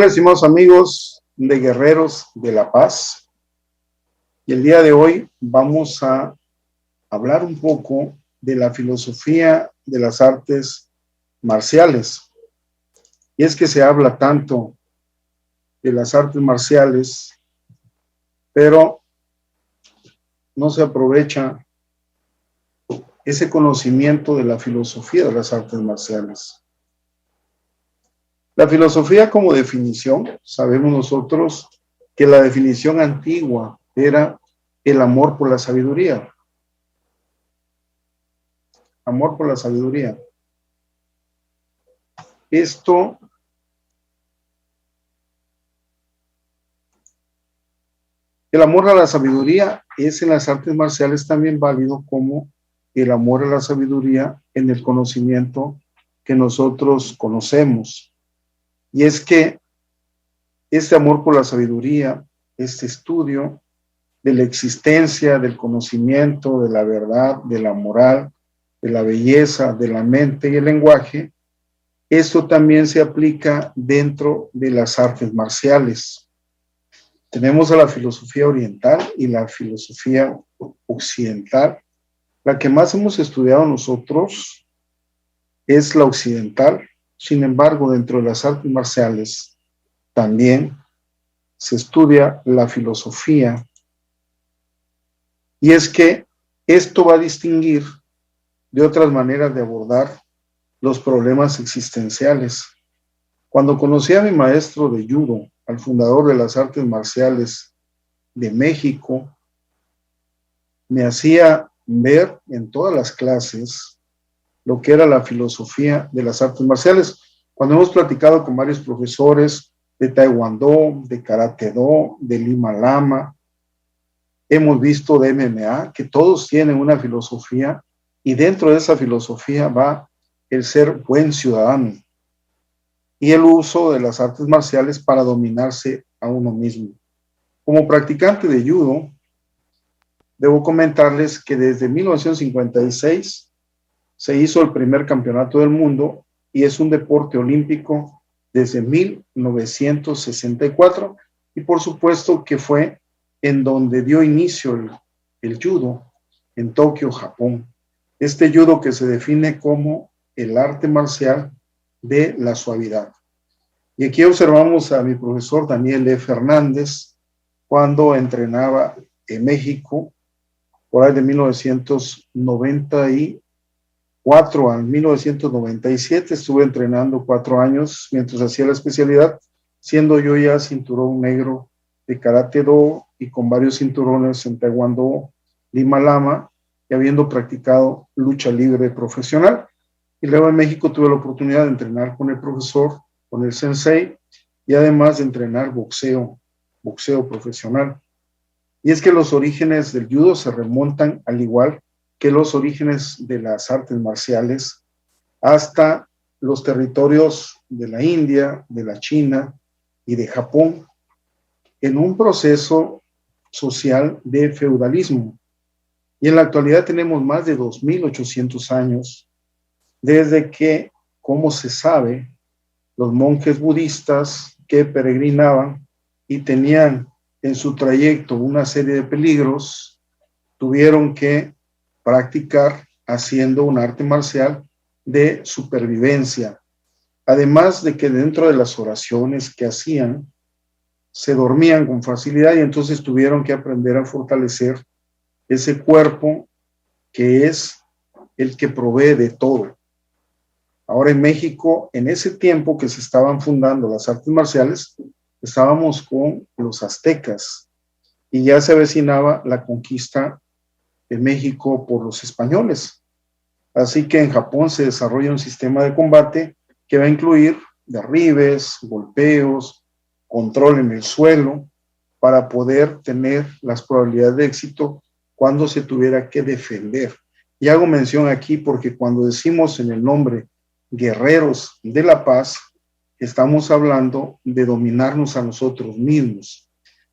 Hola, estimados amigos de Guerreros de la Paz. Y el día de hoy vamos a hablar un poco de la filosofía de las artes marciales. Y es que se habla tanto de las artes marciales, pero no se aprovecha ese conocimiento de la filosofía de las artes marciales. La filosofía como definición, sabemos nosotros que la definición antigua era el amor por la sabiduría. Amor por la sabiduría. El amor a la sabiduría es en las artes marciales también válido como el amor a la sabiduría en el conocimiento que nosotros conocemos. Y es que este amor por la sabiduría, este estudio de la existencia, del conocimiento, de la verdad, de la moral, de la belleza, de la mente y el lenguaje, esto también se aplica dentro de las artes marciales. Tenemos a la filosofía oriental y la filosofía occidental. La que más hemos estudiado nosotros es la occidental. Sin embargo, dentro de las artes marciales también se estudia la filosofía. Y es que esto va a distinguir de otras maneras de abordar los problemas existenciales. Cuando conocí a mi maestro de judo, al fundador de las artes marciales de México, me hacía ver en todas las clases lo que era la filosofía de las artes marciales. Cuando hemos platicado con varios profesores de Taekwondo, de Karate Do, de Lima Lama, hemos visto de MMA, que todos tienen una filosofía y dentro de esa filosofía va el ser buen ciudadano y el uso de las artes marciales para dominarse a uno mismo. Como practicante de judo, debo comentarles que desde 1956 se hizo el primer campeonato del mundo y es un deporte olímpico desde 1964 y por supuesto que fue en donde dio inicio el judo en Tokio, Japón. Este judo que se define como el arte marcial de la suavidad. Y aquí observamos a mi profesor Daniel E. Fernández cuando entrenaba en México por ahí de 1994 al 1997. Estuve entrenando 4 años mientras hacía la especialidad, siendo yo ya cinturón negro de Karate Do y con varios cinturones en Taekwondo, Lima Lama, y habiendo practicado lucha libre profesional. Y luego en México tuve la oportunidad de entrenar con el profesor, con el sensei, y además de entrenar boxeo profesional. Y es que los orígenes del judo se remontan, al igual que los orígenes de las artes marciales, hasta los territorios de la India, de la China y de Japón, en un proceso social de feudalismo. Y en la actualidad tenemos más de 2.800 años desde que, como se sabe, los monjes budistas que peregrinaban y tenían en su trayecto una serie de peligros, tuvieron que practicar haciendo un arte marcial de supervivencia. Además de que dentro de las oraciones que hacían, se dormían con facilidad y entonces tuvieron que aprender a fortalecer ese cuerpo que es el que provee de todo. Ahora en México, en ese tiempo que se estaban fundando las artes marciales, estábamos con los aztecas y ya se avecinaba la conquista de México por los españoles. Así que en Japón se desarrolla un sistema de combate que va a incluir derribes, golpeos, control en el suelo, para poder tener las probabilidades de éxito cuando se tuviera que defender. Y hago mención aquí porque cuando decimos en el nombre Guerreros de la Paz, estamos hablando de dominarnos a nosotros mismos.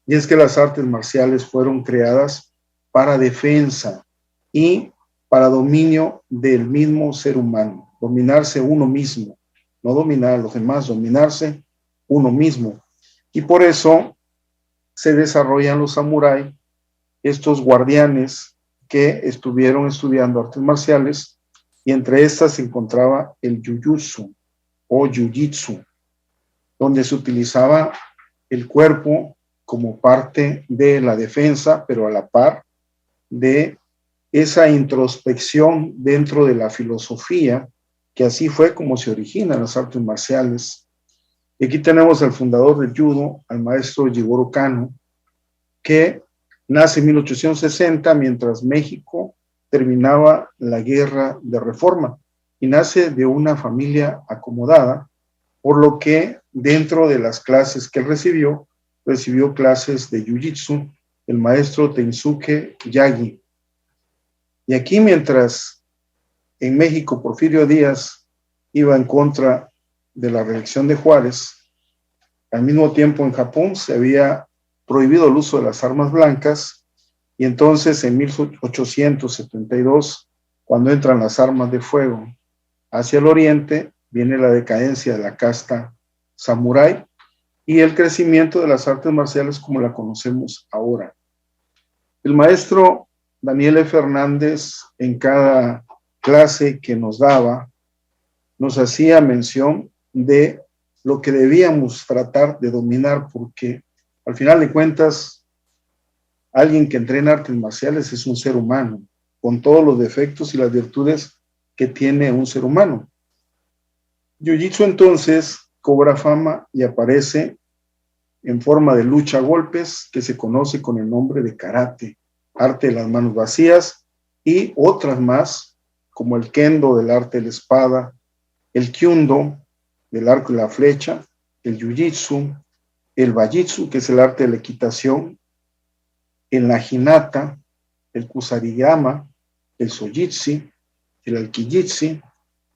Y es que las artes marciales fueron creadas para defensa y para dominio del mismo ser humano, dominarse uno mismo, no dominar a los demás, dominarse uno mismo. Y por eso se desarrollan los samuráis, estos guardianes que estuvieron estudiando artes marciales, y entre estas se encontraba el jujutsu o jiu-jitsu, donde se utilizaba el cuerpo como parte de la defensa, pero a la par de esa introspección dentro de la filosofía, que así fue como se originan las artes marciales. Y aquí tenemos al fundador del judo, al maestro Jigoro Kano, que nace en 1860 mientras México terminaba la guerra de reforma, y nace de una familia acomodada, por lo que dentro de las clases que él recibió clases de jiu-jitsu, el maestro Tensuke Yagi. Y aquí, mientras en México Porfirio Díaz iba en contra de la reelección de Juárez, al mismo tiempo en Japón se había prohibido el uso de las armas blancas, y entonces en 1872, cuando entran las armas de fuego hacia el oriente, viene la decadencia de la casta samurái y el crecimiento de las artes marciales como la conocemos ahora. El maestro Daniel F. Hernández, en cada clase que nos daba, nos hacía mención de lo que debíamos tratar de dominar, porque al final de cuentas, alguien que entrena artes marciales es un ser humano, con todos los defectos y las virtudes que tiene un ser humano. Jiu-Jitsu entonces cobra fama y aparece en forma de lucha a golpes, que se conoce con el nombre de karate, arte de las manos vacías, y otras más, como el kendo, del arte de la espada, el kyundo, del arco y la flecha, el jiu-jitsu, el bajitsu, que es el arte de la equitación, el naginata, el kusarigama, el sojitsi, el aikijitsi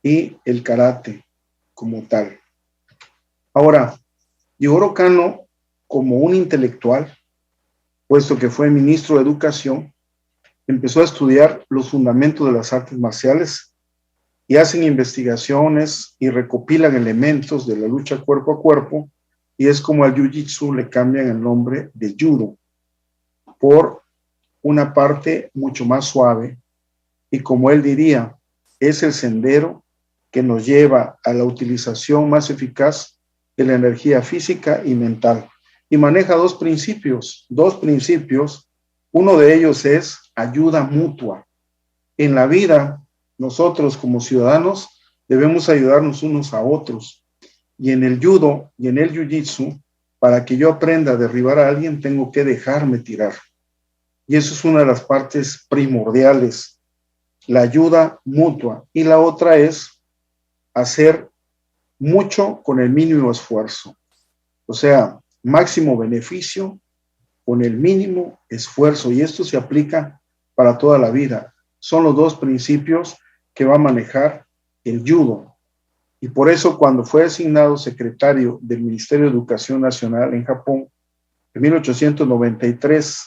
y el karate como tal. Ahora, Jigoro Kano, como un intelectual, puesto que fue ministro de Educación, empezó a estudiar los fundamentos de las artes marciales, y hacen investigaciones y recopilan elementos de la lucha cuerpo a cuerpo, y es como al jiu-jitsu le cambian el nombre de judo, por una parte mucho más suave, y como él diría, es el sendero que nos lleva a la utilización más eficaz de la energía física y mental, y maneja dos principios. Uno de ellos es ayuda mutua. En la vida, nosotros como ciudadanos debemos ayudarnos unos a otros, y en el judo y en el jiu-jitsu, para que yo aprenda a derribar a alguien, tengo que dejarme tirar, y eso es una de las partes primordiales, la ayuda mutua. Y la otra es hacer mucho con el mínimo esfuerzo, o sea, máximo beneficio con el mínimo esfuerzo, y esto se aplica para toda la vida. Son los dos principios que va a manejar el judo, y por eso cuando fue asignado secretario del Ministerio de Educación Nacional en Japón en 1893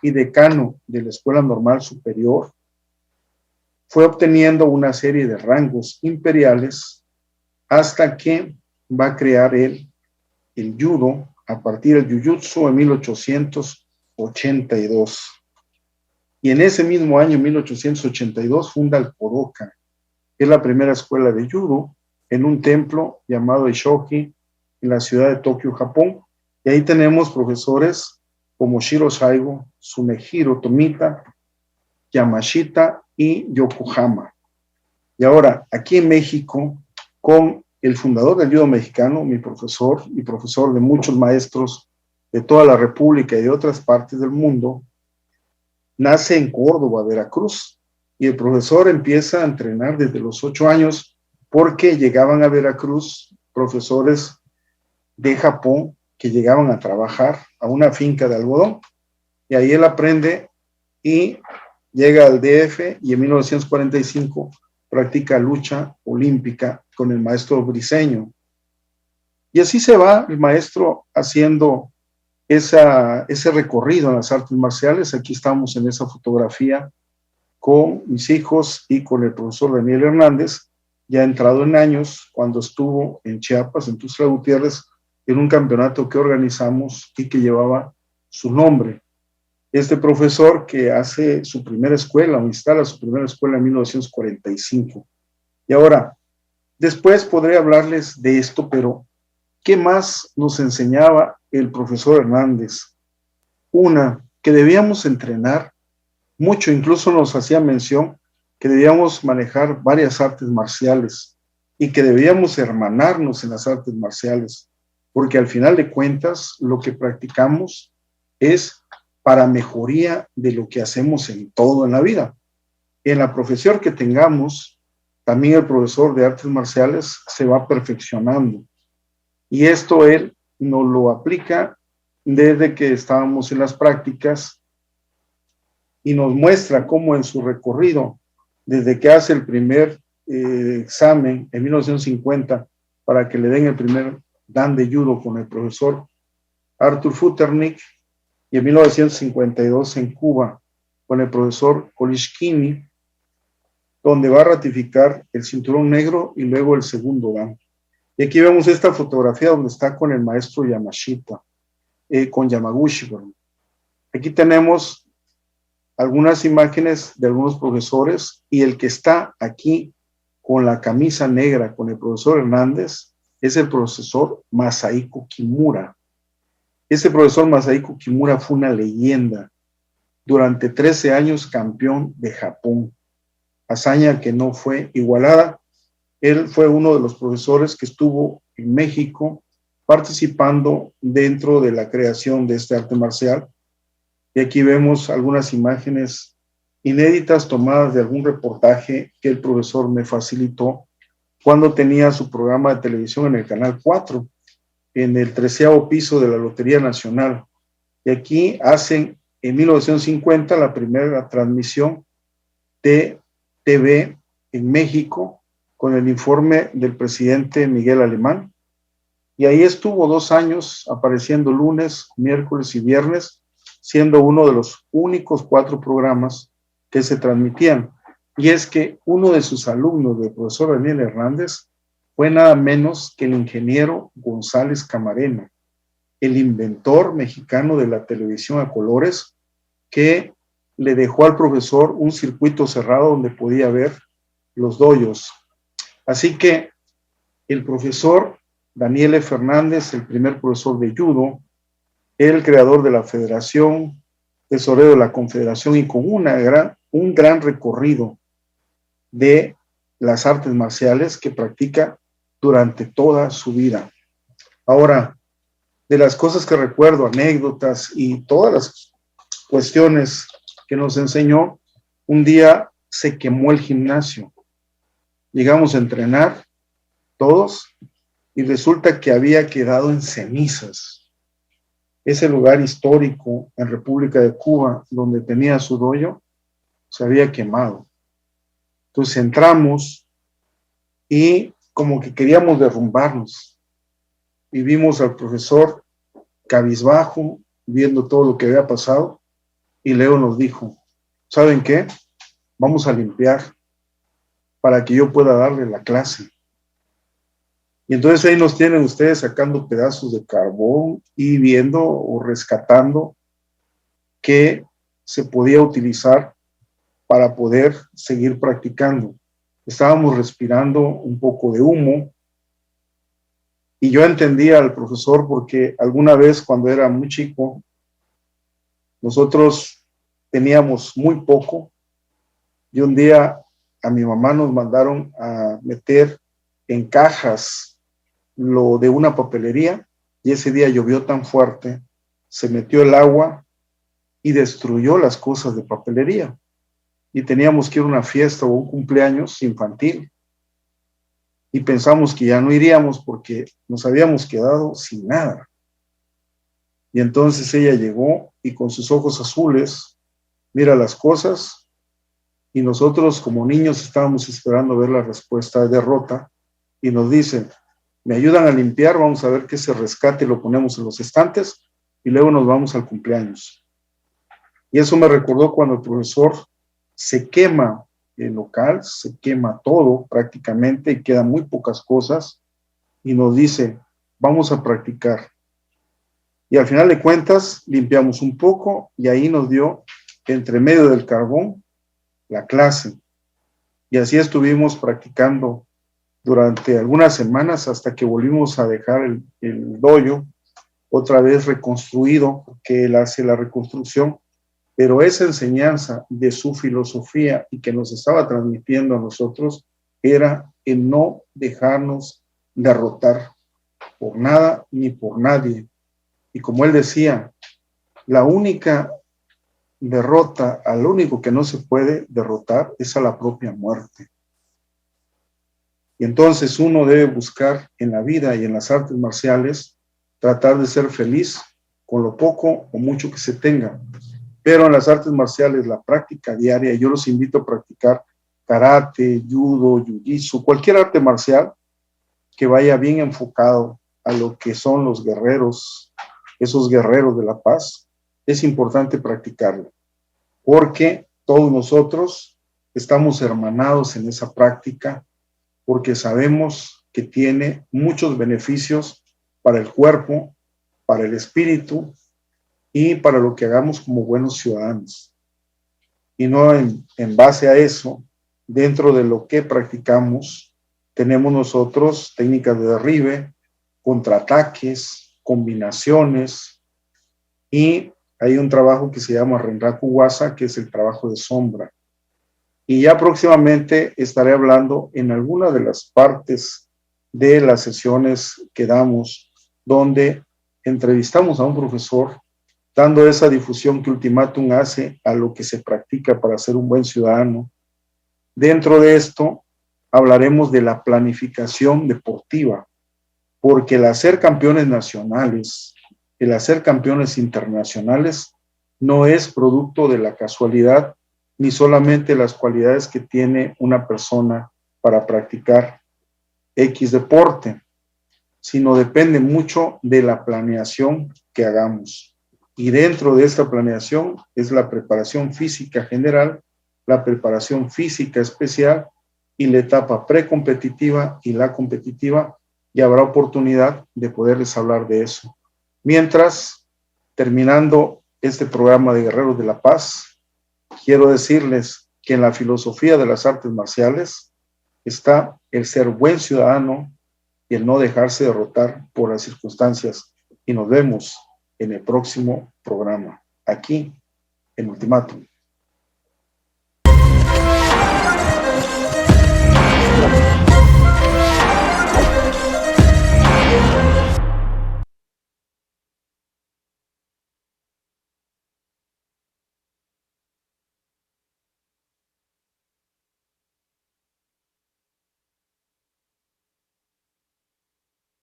y decano de la Escuela Normal Superior, fue obteniendo una serie de rangos imperiales hasta que va a crear el judo a partir del jiu-jitsu en 1882. Y en ese mismo año, 1882, funda el Kodokan, que es la primera escuela de judo en un templo llamado Ishoji, en la ciudad de Tokio, Japón. Y ahí tenemos profesores como Shiro Saigo, Tsunehiro Tomita, Yamashita y Yokohama. Y ahora, aquí en México, con el fundador del judo mexicano, mi profesor y profesor de muchos maestros de toda la República y de otras partes del mundo, nace en Córdoba, Veracruz, y el profesor empieza a entrenar desde los 8 años, porque llegaban a Veracruz profesores de Japón que llegaban a trabajar a una finca de algodón, y ahí él aprende y llega al DF, y en 1945 practica lucha olímpica con el maestro Briseño. Y así se va el maestro haciendo ese recorrido en las artes marciales. Aquí estamos en esa fotografía con mis hijos y con el profesor Daniel Hernández, ya entrado en años, cuando estuvo en Chiapas, en Tuxtla Gutiérrez, en un campeonato que organizamos y que llevaba su nombre. Este profesor que hace su primera escuela o instala su primera escuela en 1945. Y ahora, después podré hablarles de esto, pero ¿qué más nos enseñaba el profesor Hernández? Una, que debíamos entrenar mucho, incluso nos hacía mención que debíamos manejar varias artes marciales y que debíamos hermanarnos en las artes marciales, porque al final de cuentas lo que practicamos es para mejoría de lo que hacemos en todo en la vida. En la profesión que tengamos, también el profesor de artes marciales se va perfeccionando. Y esto él nos lo aplica desde que estábamos en las prácticas y nos muestra cómo en su recorrido, desde que hace el primer examen en 1950 para que le den el primer dan de judo con el profesor Arthur Futternick, y en 1952 en Cuba con el profesor Kolishkini, donde va a ratificar el cinturón negro y luego el segundo dan. Y aquí vemos esta fotografía donde está con el maestro Yamashita, con Yamaguchi. Bueno. Aquí tenemos algunas imágenes de algunos profesores y el que está aquí con la camisa negra con el profesor Hernández es el profesor Masahiko Kimura. Ese profesor Masahiko Kimura fue una leyenda. Durante 13 años campeón de Japón, hazaña que no fue igualada. Él fue uno de los profesores que estuvo en México participando dentro de la creación de este arte marcial. Y aquí vemos algunas imágenes inéditas tomadas de algún reportaje que el profesor me facilitó cuando tenía su programa de televisión en el Canal 4, en el 13º piso de la Lotería Nacional. Y aquí hacen en 1950 la primera transmisión de TV en México con el informe del presidente Miguel Alemán. Y ahí estuvo 2 años apareciendo lunes, miércoles y viernes, siendo uno de los únicos 4 programas que se transmitían. Y es que uno de sus alumnos, del profesor Daniel Hernández, fue nada menos que el ingeniero González Camarena, el inventor mexicano de la televisión a colores, que le dejó al profesor un circuito cerrado donde podía ver los dojos. Así que el profesor Daniel E. Fernández, el primer profesor de judo, el creador de la federación, tesorero de la confederación y con un gran recorrido de las artes marciales que practica durante toda su vida. Ahora, de las cosas que recuerdo, anécdotas y todas las cuestiones que nos enseñó, un día se quemó el gimnasio. Llegamos a entrenar todos y resulta que había quedado en cenizas. Ese lugar histórico en República de Cuba, donde tenía su dojo, se había quemado. Entonces entramos y como que queríamos derrumbarnos. Y vimos al profesor cabizbajo, viendo todo lo que había pasado, y Leo nos dijo, ¿saben qué? Vamos a limpiar para que yo pueda darle la clase. Y entonces ahí nos tienen ustedes sacando pedazos de carbón y viendo o rescatando qué se podía utilizar para poder seguir practicando. Estábamos respirando un poco de humo y yo entendía al profesor porque alguna vez cuando era muy chico, nosotros teníamos muy poco y un día a mi mamá nos mandaron a meter en cajas lo de una papelería y ese día llovió tan fuerte, se metió el agua y destruyó las cosas de papelería. Y teníamos que ir a una fiesta o un cumpleaños infantil. Y pensamos que ya no iríamos porque nos habíamos quedado sin nada. Y entonces ella llegó y con sus ojos azules mira las cosas y nosotros como niños estábamos esperando ver la respuesta de derrota y nos dice, me ayudan a limpiar, vamos a ver qué se rescate y lo ponemos en los estantes y luego nos vamos al cumpleaños. Y eso me recordó cuando el profesor se quema el local, se quema todo prácticamente y quedan muy pocas cosas y nos dice, vamos a practicar. Y al final de cuentas, limpiamos un poco y ahí nos dio, entre medio del carbón, la clase. Y así estuvimos practicando durante algunas semanas hasta que volvimos a dejar el dojo otra vez reconstruido, porque él hace la reconstrucción, pero esa enseñanza de su filosofía y que nos estaba transmitiendo a nosotros era el no dejarnos derrotar por nada ni por nadie. Y como él decía, la única derrota, al único que no se puede derrotar es a la propia muerte. Y entonces uno debe buscar en la vida y en las artes marciales tratar de ser feliz con lo poco o mucho que se tenga. Pero en las artes marciales, la práctica diaria, yo los invito a practicar karate, judo, jiu-jitsu, cualquier arte marcial que vaya bien enfocado a lo que son los guerreros, esos guerreros de la paz, es importante practicarlo, porque todos nosotros estamos hermanados en esa práctica, porque sabemos que tiene muchos beneficios para el cuerpo, para el espíritu y para lo que hagamos como buenos ciudadanos. Y no en base a eso, dentro de lo que practicamos, tenemos nosotros técnicas de derribe, contraataques, combinaciones, y hay un trabajo que se llama Renraku Wasa, que es el trabajo de sombra. Y ya próximamente estaré hablando en alguna de las partes de las sesiones que damos, donde entrevistamos a un profesor, dando esa difusión que Ultimátum hace a lo que se practica para ser un buen ciudadano. Dentro de esto hablaremos de la planificación deportiva, porque el hacer campeones nacionales, el hacer campeones internacionales, no es producto de la casualidad, ni solamente las cualidades que tiene una persona para practicar X deporte, sino depende mucho de la planeación que hagamos. Y dentro de esta planeación es la preparación física general, la preparación física especial y la etapa precompetitiva y la competitiva, y habrá oportunidad de poderles hablar de eso. Mientras, terminando este programa de Guerreros de la Paz, quiero decirles que en la filosofía de las artes marciales está el ser buen ciudadano y el no dejarse derrotar por las circunstancias. Y nos vemos en el próximo programa, aquí en Ultimátum.